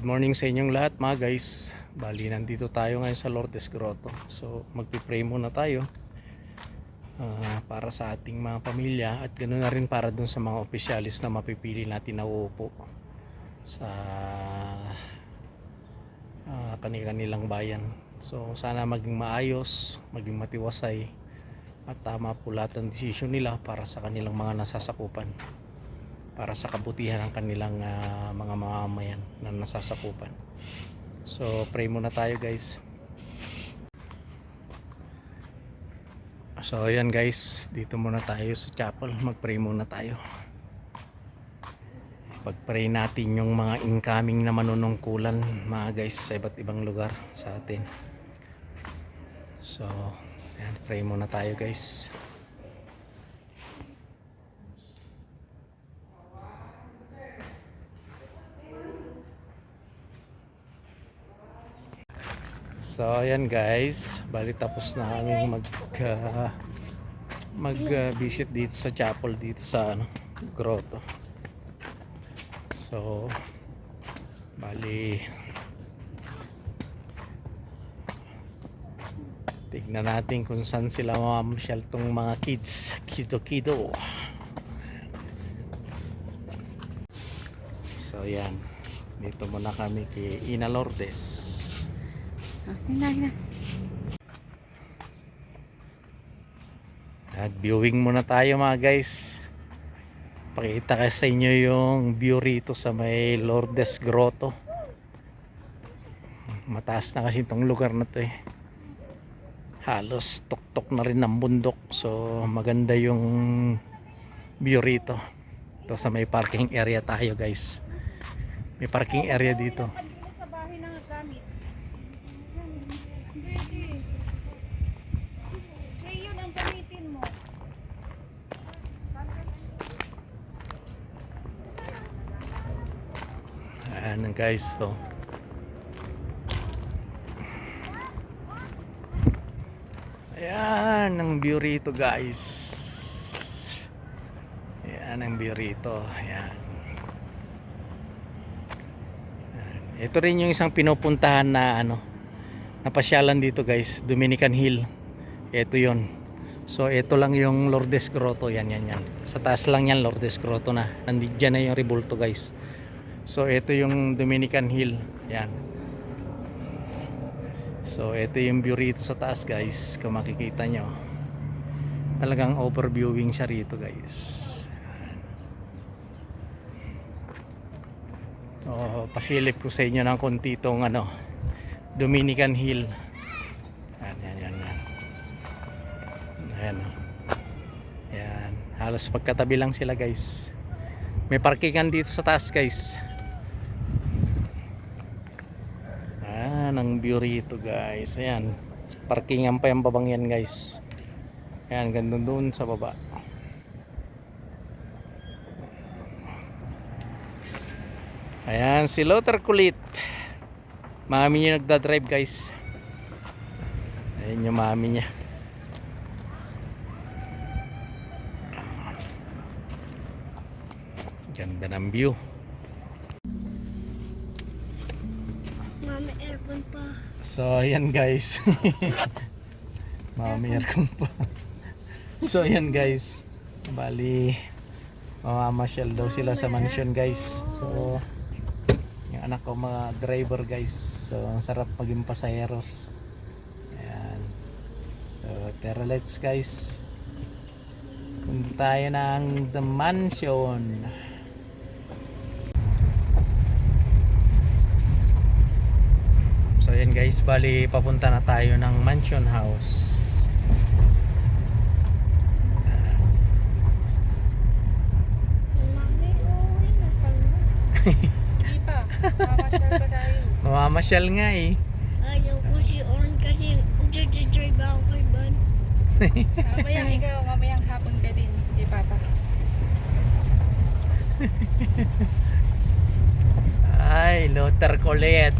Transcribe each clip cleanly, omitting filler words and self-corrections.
Good morning sa inyong lahat mga guys. Bali nandito tayo ngayon sa Lourdes Grotto. So magpipray muna tayo para sa ating mga pamilya at ganoon na rin para dun sa mga opisyalis na mapipili natin na uupo sa kanilang bayan. So sana maging maayos, maging matiwasay at tama po lahat ng desisyon nila para sa kanilang mga nasasakupan, para sa kabutihan ng kanilang mga mamamayan na nasasakupan. So pray muna tayo guys. So ayan guys, dito muna tayo sa chapel, magpray muna tayo. Pagpray natin yung mga incoming na manunungkulan mga guys sa iba't ibang lugar sa atin. So ayan, pray muna tayo guys. So ayan guys, bali tapos na kami mag-visit dito sa chapel dito sa grotto. So bali tignan natin kung saan sila mamamasyal tong mga kids, kido. So ayan, dito muna kami kay Ina Lourdes. Hina. At viewing muna tayo mga guys. Pakita ko sa inyo yung view rito sa may Lourdes Grotto. Mataas na kasi itong lugar na to eh. Halos tuktok na rin ng bundok. So maganda yung view rito. Ito sa may parking area tayo guys. May parking area dito. Ayan guys, so ayan ang view rito guys. Ayan ang view rito. Ayan. Ito rin yung isang pinupuntahan na napasyalan dito guys, Dominican Hill. Ito yon. So ito lang yung Lourdes Grotto. Yan. Sa taas lang yan Lourdes Grotto na. Nandiyan na yung Rebulto guys. So ito yung Dominican Hill. Yan. So ito yung view rito sa taas guys. Kung makikita nyo, talagang overviewing siya rito guys. So pasilip ko sa inyo ng konti itong Dominican Hill. Yan. Ayan. Halos pagkatabi lang sila guys. May parkingan dito sa taas guys. Ang view rito guys. Ayan, parkingan pa yung babang yan guys. Ayan, gandun doon sa baba. Ayan si Lothar Kulit, mami niya nagdadrive guys. Ayan yung mami niya. Ganda ng view. Aircon pa. So ayan guys. Mami aircon pa. So ayan guys, bali mamamasyal daw sila sa mansion guys. So yung anak ko mga driver guys. So ang sarap maging pasaheros. Ayan. So tara let's guys, punta tayo ng the mansion. So yan guys, bali papunta na tayo ng mansion house. Hindi pa. Mamasyal ba tayo? Mamamasyal nga eh. Ayaw ko si Orn kasi drive ako kay Ban. Mamayang ikaw, mamayang hapon ka din kay Papa. Ay, Lothar Kulit.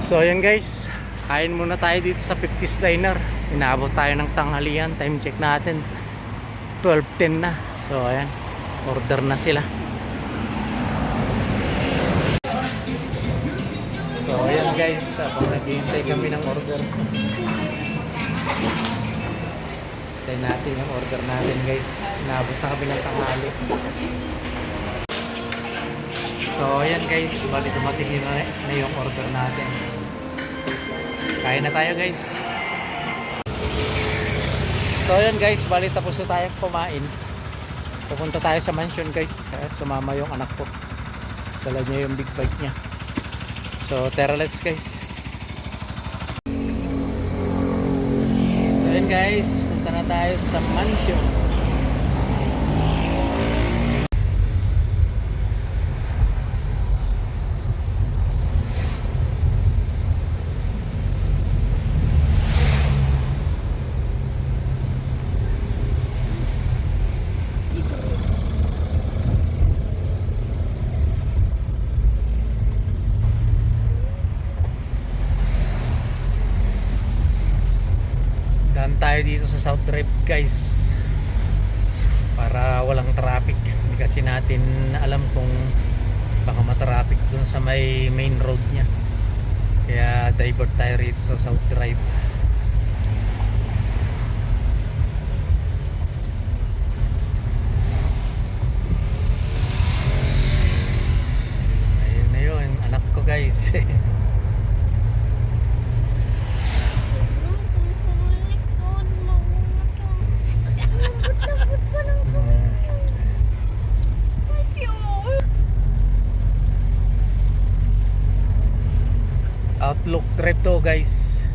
So ayan guys, kain muna tayo dito sa 50's Diner. Inabot tayo ng tanghalian, time check natin 12:10 na. So ayan, order na sila. So ayan guys, habang naghihintay kami ng order, tayo natin yung order natin guys. Inabot na kami ng tanghali. So ayan guys, bali dumating na yung order natin. Kain na tayo guys. So ayan guys, bali tapos na tayong kumain. Pupunta tayo sa mansion guys. Sumama yung anak ko. Dala niya yung big bike niya. So tara, let's guys. So ayan guys, punta na tayo sa mansion. Daan tayo dito sa South Drive guys, para walang traffic. Hindi kasi natin alam kung baka matraffic dun sa may main road nya, kaya divert tayo rito sa South Drive. Ayun na yun, anak ko guys. Outlook trip to guys.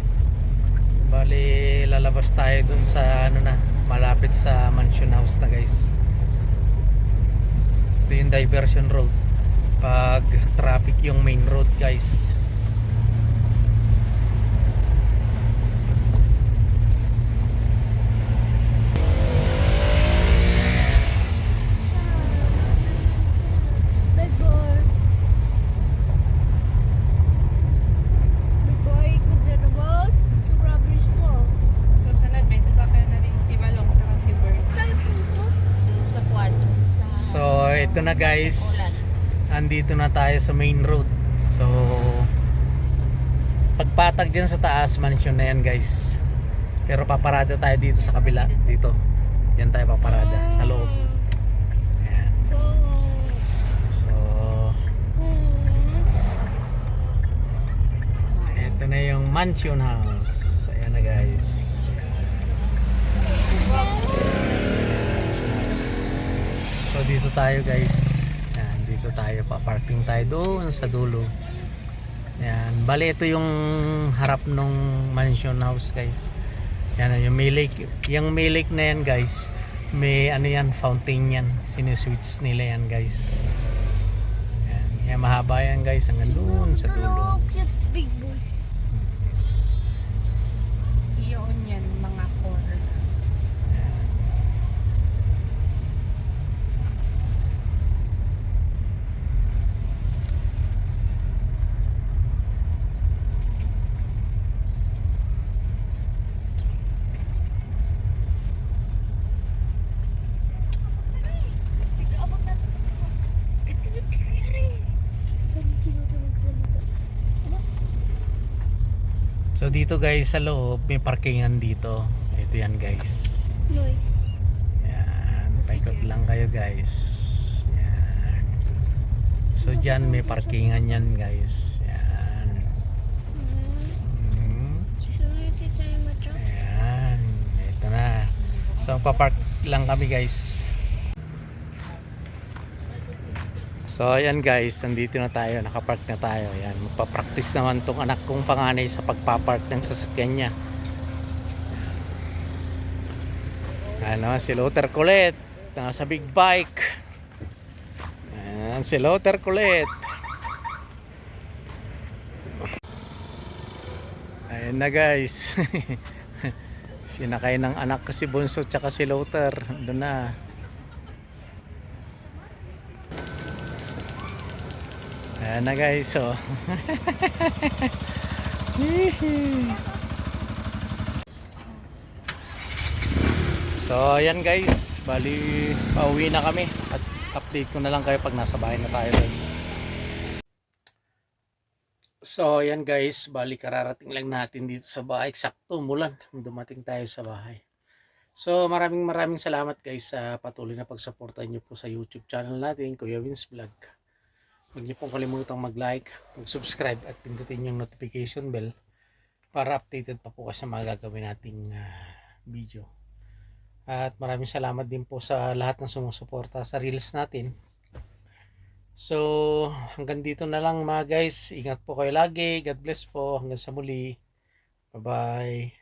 Bali lalabas tayo dun sa ano na, malapit sa mansion house na guys. Ito yung diversion road pag traffic yung main road guys. So ito na guys, andito na tayo sa main road. So pagpatag dyan sa taas, mansion na yan guys. Pero paparada tayo dito sa kabila. Dito, yan tayo paparada sa loob. Ayan. So ito na yung mansion house. Ayan na guys. So dito tayo guys. Yan, dito tayo, pa-parking tayo doon sa dulo. Yan, bali ito yung harap nung mansion house guys. Yan yung may lake. Yung may lake na yan guys, may ano yan, fountain yan. Sinuswitch nila yan guys. Yan, yan mahaba yan guys, hanggang doon sa dulo. Big boy. Iyon yan, mga 4. So dito guys sa loob may parkingan dito. Ito yan guys. Noise. Yan, paikot lang kayo guys. Yan. So dyan may parkingan yan guys. Yan. Ayan, ito na. So papark lang kami guys. So ayan guys, nandito na tayo, nakapark na tayo. Ayan, magpa-practice naman tong anak kong panganay sa pagpapark ng sasakyan niya. Ano, si Luther kulit, nasa big bike. Ayan, si Luther kulit. Ayan na guys. Sinakay ng anak ko si Bunso tsaka si Luther. Doon na. Ayan na guys, oh. So ayan guys, bali pauwi na kami at update ko na lang kayo pag nasa bahay na tayo guys. So ayan guys, bali kararating lang natin dito sa bahay, sakto umulan, dumating tayo sa bahay. So maraming salamat guys sa patuloy na pagsuporta niyo po sa YouTube channel natin, Kuya Vince Vlog. Huwag niyo pong kalimutang mag-like, mag-subscribe at pindutin yung notification bell para updated pa po kasi sa mga gagawin nating video. At maraming salamat din po sa lahat ng sumusuporta sa reels natin. So hanggang dito na lang mga guys. Ingat po kayo lagi. God bless po. Hanggang sa muli. Bye bye.